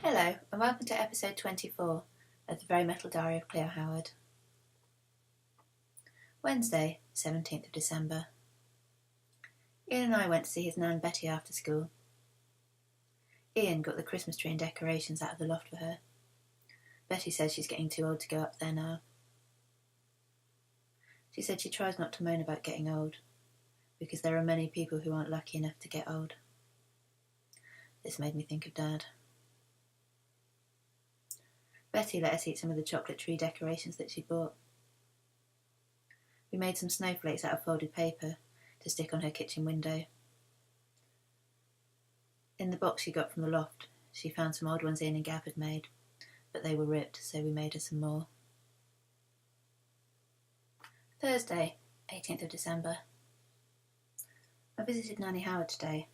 Hello, and welcome to episode 24 of the Very Metal Diary of Cleo Howard. Wednesday, 17th of December. Ian and I went to see his nan Betty after school. Ian got the Christmas tree and decorations out of the loft for her. Betty says she's getting too old to go up there now. She said she tries not to moan about getting old, because there are many people who aren't lucky enough to get old. This made me think of Dad. Betty let us eat some of the chocolate tree decorations that she'd bought. We made some snowflakes out of folded paper to stick on her kitchen window. In the box she got from the loft, she found some old ones Ian and Gab had made, but they were ripped, so we made her some more. Thursday, 18th of December. I visited Nanny Howard today,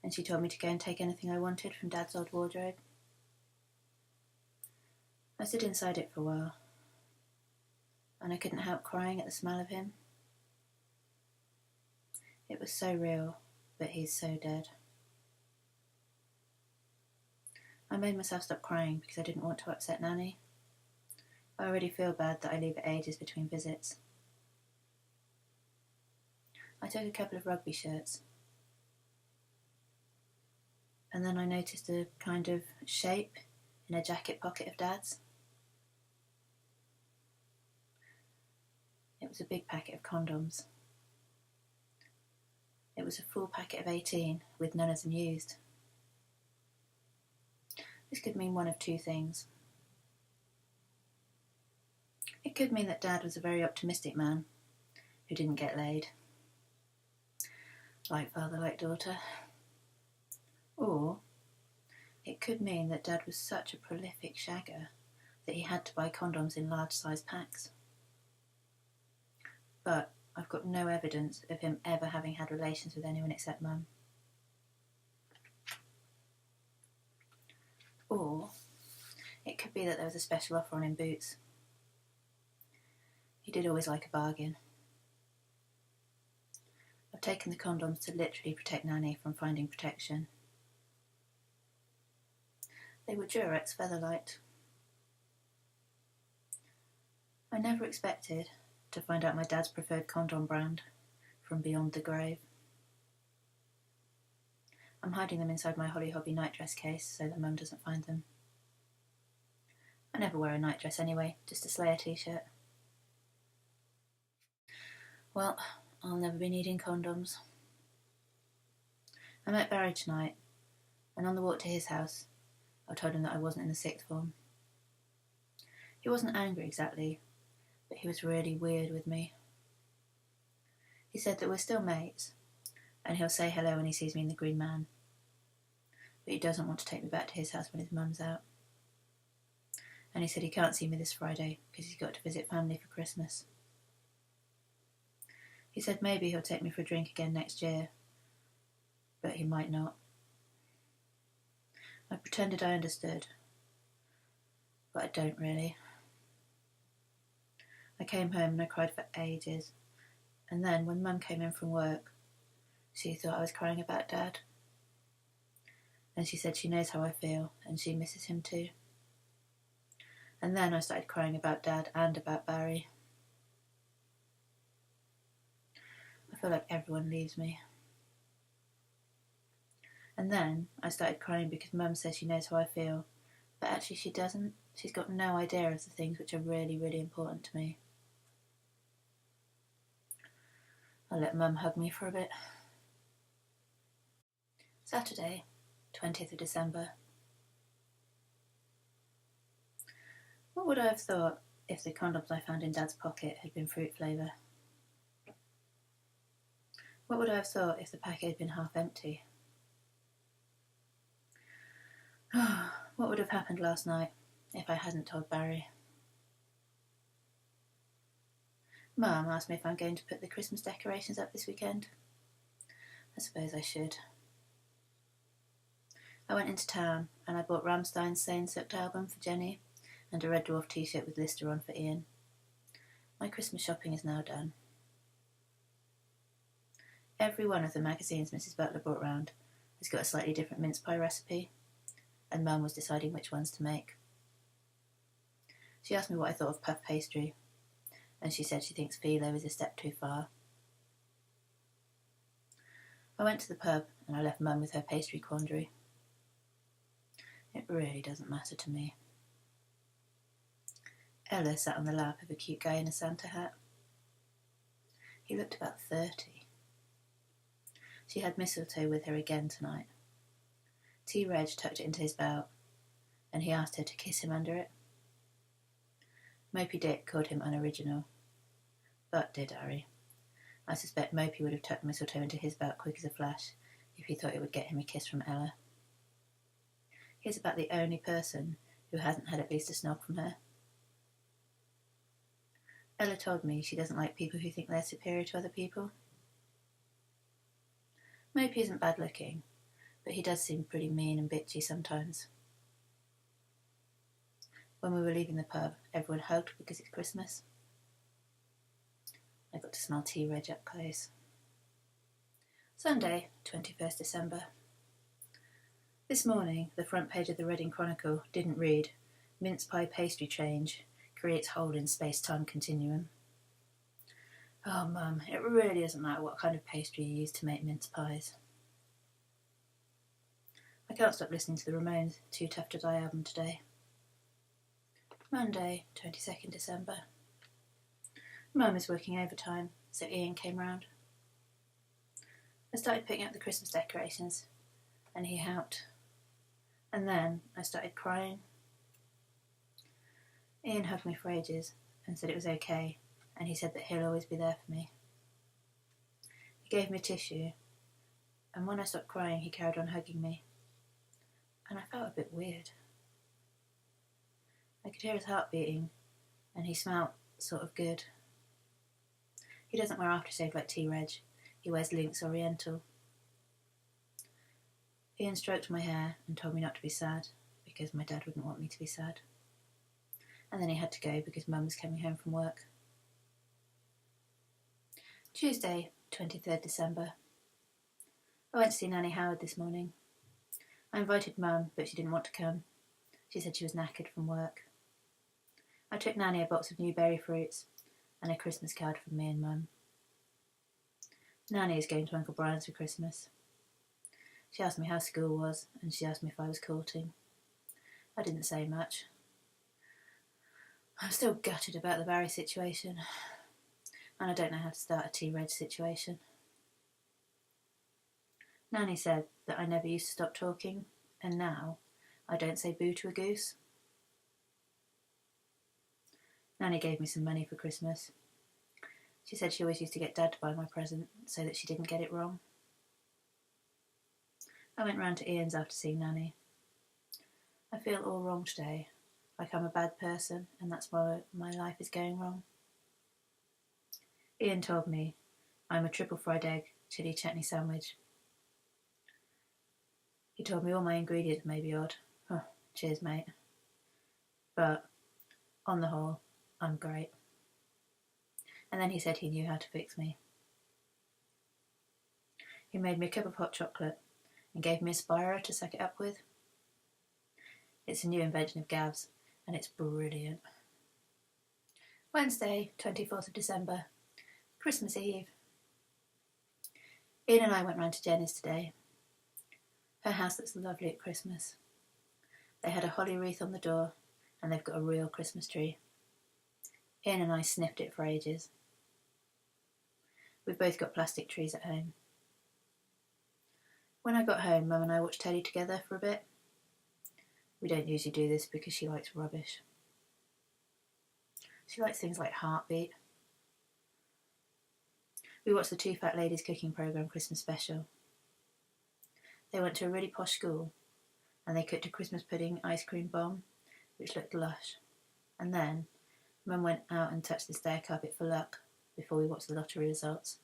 and she told me to go and take anything I wanted from Dad's old wardrobe. I stood inside it for a while, and I couldn't help crying at the smell of him. It was so real, but he's so dead. I made myself stop crying because I didn't want to upset Nanny. I already feel bad that I leave it ages between visits. I took a couple of rugby shirts, and then I noticed a kind of shape in a jacket pocket of Dad's. It was a big packet of condoms. It was a full packet of 18 with none of them used. This could mean one of two things. It could mean that Dad was a very optimistic man who didn't get laid. Like father, like daughter. Or it could mean that Dad was such a prolific shagger that he had to buy condoms in large-sized packs. But I've got no evidence of him ever having had relations with anyone except Mum. Or it could be that there was a special offer on in Boots. He did always like a bargain. I've taken the condoms to literally protect Nanny from finding protection. They were Durex Featherlight. I never expected to find out my dad's preferred condom brand from beyond the grave. I'm hiding them inside my Holly Hobby nightdress case so that Mum doesn't find them. I never wear a nightdress anyway, just a Slayer t-shirt. Well, I'll never be needing condoms. I met Barry tonight, and on the walk to his house, I told him that I wasn't in the sixth form. He wasn't angry exactly, but he was really weird with me. He said that we're still mates, and he'll say hello when he sees me in the Green Man. But he doesn't want to take me back to his house when his mum's out. And he said he can't see me this Friday because he's got to visit family for Christmas. He said maybe he'll take me for a drink again next year, but he might not. I pretended I understood, but I don't really. I came home and I cried for ages, and then when Mum came in from work, she thought I was crying about Dad. And she said she knows how I feel and she misses him too. And then I started crying about Dad and about Barry. I feel like everyone leaves me. And then I started crying because Mum says she knows how I feel, but actually she doesn't. She's got no idea of the things which are really, really important to me. I let Mum hug me for a bit. Saturday, 20th of December. What would I have thought if the condoms I found in Dad's pocket had been fruit flavour? What would I have thought if the packet had been half empty? What would have happened last night if I hadn't told Barry? Mum asked me if I'm going to put the Christmas decorations up this weekend. I suppose I should. I went into town and I bought Rammstein's Sane Soaked album for Jenny and a Red Dwarf t-shirt with Lister on for Ian. My Christmas shopping is now done. Every one of the magazines Mrs. Butler brought round has got a slightly different mince pie recipe, and Mum was deciding which ones to make. She asked me what I thought of puff pastry, and she said she thinks phyllo is a step too far. I went to the pub and I left Mum with her pastry quandary. It really doesn't matter to me. Ella sat on the lap of a cute guy in a Santa hat. He looked about 30. She had mistletoe with her again tonight. T-Reg tucked it into his belt, and he asked her to kiss him under it. Mopey Dick called him unoriginal. But, dear Harry, I suspect Mopey would have tucked mistletoe into his belt quick as a flash if he thought it would get him a kiss from Ella. He's about the only person who hasn't had at least a snog from her. Ella told me she doesn't like people who think they're superior to other people. Mopey isn't bad looking, but he does seem pretty mean and bitchy sometimes. When we were leaving the pub, everyone hugged because it's Christmas. I got to smell T-Reg up close. Sunday, 21st December. This morning, the front page of the Reading Chronicle didn't read, "Mince pie pastry change creates hole in space-time continuum." Oh, Mum, it really doesn't matter what kind of pastry you use to make mince pies. I can't stop listening to the Ramones' Too Tough to Die album today. Monday, 22nd December. Mum is working overtime, so Ian came round. I started picking up the Christmas decorations, and he helped. And then I started crying. Ian hugged me for ages and said it was okay, and he said that he'll always be there for me. He gave me a tissue, and when I stopped crying, he carried on hugging me, and I felt a bit weird. I could hear his heart beating, and he smelled sort of good. He doesn't wear aftershave like T-Reg, he wears Lynx Oriental. Ian stroked my hair and told me not to be sad, because my dad wouldn't want me to be sad. And then he had to go because Mum was coming home from work. Tuesday, 23rd December. I went to see Nanny Howard this morning. I invited Mum, but she didn't want to come. She said she was knackered from work. I took Nanny a box of new berry fruits and a Christmas card from me and Mum. Nanny is going to Uncle Brian's for Christmas. She asked me how school was, and she asked me if I was courting. I didn't say much. I'm still gutted about the Barry situation, and I don't know how to start a T-Reg situation. Nanny said that I never used to stop talking, and now I don't say boo to a goose. Nanny gave me some money for Christmas. She said she always used to get Dad to buy my present so that she didn't get it wrong. I went round to Ian's after seeing Nanny. I feel all wrong today, like I'm a bad person and that's why my life is going wrong. Ian told me I'm a triple fried egg chilli chutney sandwich. He told me all my ingredients may be odd. Oh, cheers, mate. But, on the whole, I'm great. And then he said he knew how to fix me. He made me a cup of hot chocolate and gave me a Spira to suck it up with. It's a new invention of Gav's, and it's brilliant. Wednesday, 24th of December, Christmas Eve. Ian and I went round to Jenny's today. Her house looks lovely at Christmas. They had a holly wreath on the door, and they've got a real Christmas tree. Ian and I sniffed it for ages. We've both got plastic trees at home. When I got home, Mum and I watched telly together for a bit. We don't usually do this because she likes rubbish. She likes things like Heartbeat. We watched the Two Fat Ladies cooking programme Christmas special. They went to a really posh school and they cooked a Christmas pudding ice cream bomb, which looked lush. And then Mum went out and touched the stair carpet for luck before we watched the lottery results,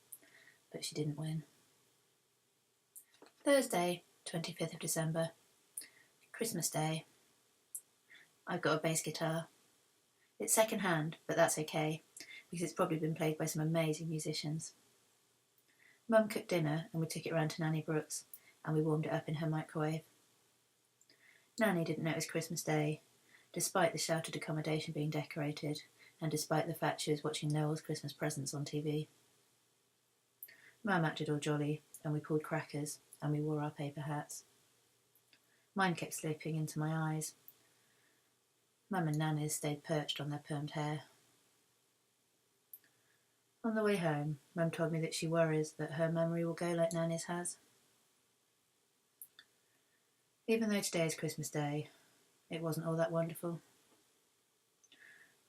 but she didn't win. Thursday, 25th of December, Christmas Day. I've got a bass guitar. It's second hand, but that's okay, because it's probably been played by some amazing musicians. Mum cooked dinner and we took it round to Nanny Brooks, and we warmed it up in her microwave. Nanny didn't notice Christmas Day, despite the sheltered accommodation being decorated, and despite the fact she was watching Noel's Christmas presents on TV. Mum acted all jolly, and we pulled crackers, and we wore our paper hats. Mine kept slipping into my eyes. Mum and Nanny's stayed perched on their permed hair. On the way home, Mum told me that she worries that her memory will go like Nanny's has. Even though today is Christmas Day, it wasn't all that wonderful.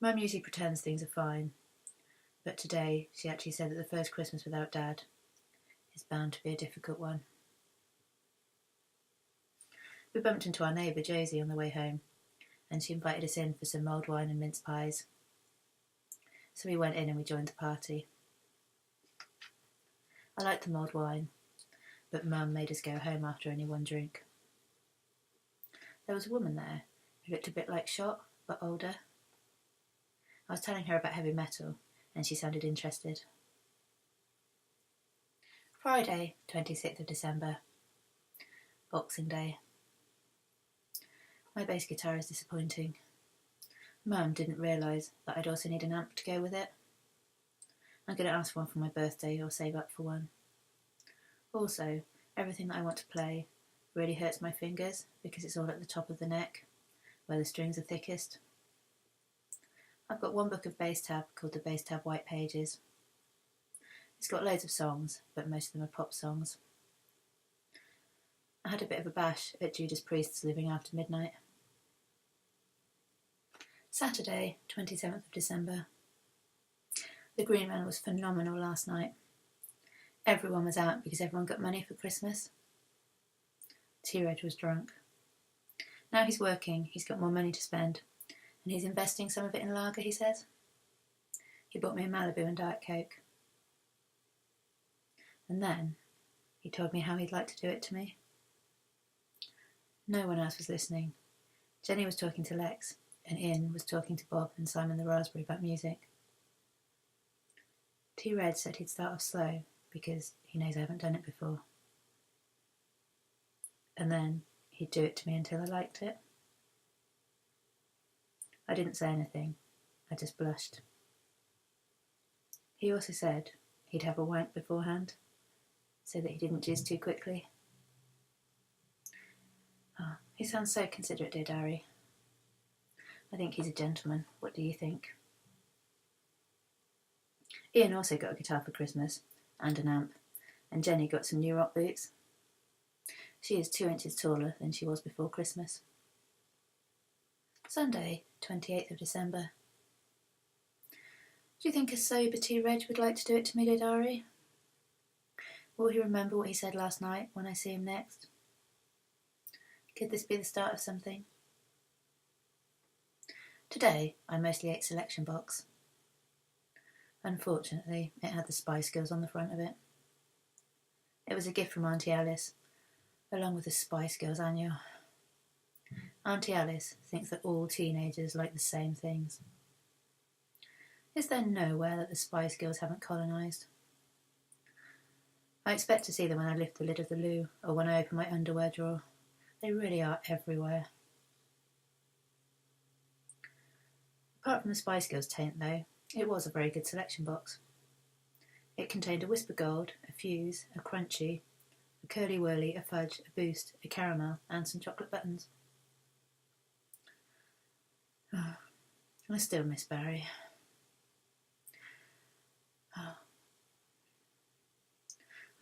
Mum usually pretends things are fine, but today she actually said that the first Christmas without Dad is bound to be a difficult one. We bumped into our neighbour Josie on the way home, and she invited us in for some mulled wine and mince pies. So we went in and we joined the party. I liked the mulled wine, but Mum made us go home after only one drink. There was a woman there who looked a bit like Shot, but older. I was telling her about heavy metal, and she sounded interested. Friday, 26th of December. Boxing Day. My bass guitar is disappointing. Mum didn't realise that I'd also need an amp to go with it. I'm going to ask for one for my birthday or save up for one. Also, everything that I want to play really hurts my fingers because it's all at the top of the neck, where the strings are thickest. I've got one book of bass tab called the Bass Tab White Pages. It's got loads of songs, but most of them are pop songs. I had a bit of a bash at Judas Priest's Living After Midnight. Saturday, 27th of December. The Green Man was phenomenal last night. Everyone was out because everyone got money for Christmas. T-Reg was drunk. Now he's working, he's got more money to spend, and he's investing some of it in lager, he says. He bought me a Malibu and Diet Coke. And then he told me how he'd like to do it to me. No one else was listening. Jenny was talking to Lex, and Ian was talking to Bob and Simon the Raspberry about music. T-Red said he'd start off slow because he knows I haven't done it before. And then he'd do it to me until I liked it. I didn't say anything. I just blushed. He also said he'd have a wank beforehand so that he didn't jizz too quickly. Oh, he sounds so considerate, dear Diary. I think he's a gentleman. What do you think? Ian also got a guitar for Christmas and an amp, and Jenny got some new rock boots. She is 2 inches taller than she was before Christmas. Sunday, 28th of December. Do you think a sober T-Reg would like to do it to me, dear Diary? Will he remember what he said last night when I see him next? Could this be the start of something? Today, I mostly ate Selection Box. Unfortunately, it had the Spice Girls on the front of it. It was a gift from Auntie Alice, along with the Spice Girls annual. Auntie Alice thinks that all teenagers like the same things. Is there nowhere that the Spice Girls haven't colonised? I expect to see them when I lift the lid of the loo or when I open my underwear drawer. They really are everywhere. Apart from the Spice Girls taint, though, it was a very good selection box. It contained a Whisper Gold, a Fuse, a Crunchy, a Curly Whirly, a Fudge, a Boost, a Caramel, and some chocolate buttons. Oh, I still miss Barry. Oh.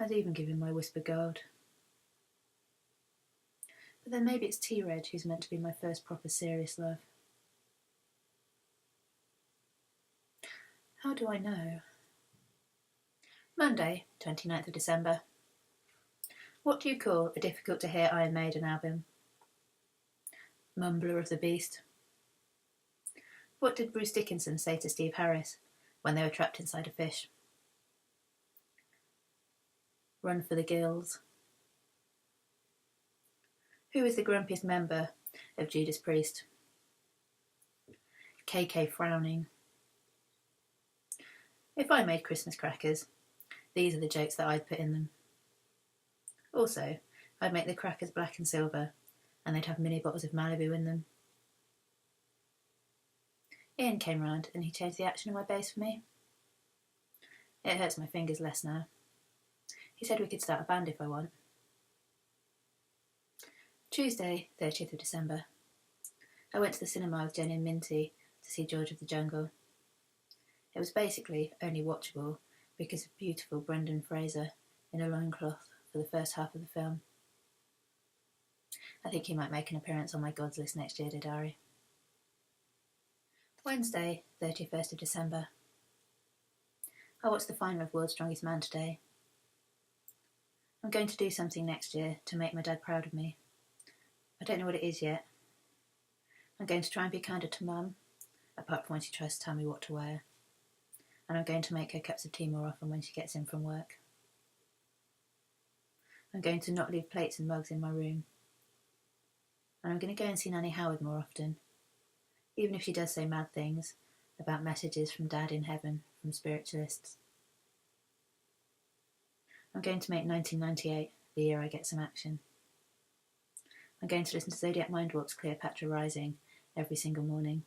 I'd even give him my Whisper Gold. But then maybe it's T-Reg who's meant to be my first proper serious love. How do I know? Monday, 29th of December. What do you call a difficult to hear Iron Maiden album? Mumbler of the Beast. What did Bruce Dickinson say to Steve Harris when they were trapped inside a fish? Run for the gills. Who is the grumpiest member of Judas Priest? KK Frowning. If I made Christmas crackers, these are the jokes that I'd put in them. Also, I'd make the crackers black and silver and they'd have mini bottles of Malibu in them. Ian came round and he changed the action of my bass for me. It hurts my fingers less now. He said we could start a band if I want. Tuesday, 30th of December. I went to the cinema with Jenny and Minty to see George of the Jungle. It was basically only watchable because of beautiful Brendan Fraser in a loincloth for the first half of the film. I think he might make an appearance on my God's list next year, Didari. Wednesday, 31st of December. I watched the final of World's Strongest Man today. I'm going to do something next year to make my dad proud of me. I don't know what it is yet. I'm going to try and be kinder to Mum, apart from when she tries to tell me what to wear. And I'm going to make her cups of tea more often when she gets in from work. I'm going to not leave plates and mugs in my room. And I'm going to go and see Nanny Howard more often, even if she does say mad things about messages from Dad in heaven from spiritualists. I'm going to make 1998 the year I get some action. I'm going to listen to Zodiac Mindwarp's Cleopatra Rising every single morning.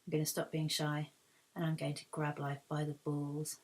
I'm going to stop being shy and I'm going to grab life by the balls.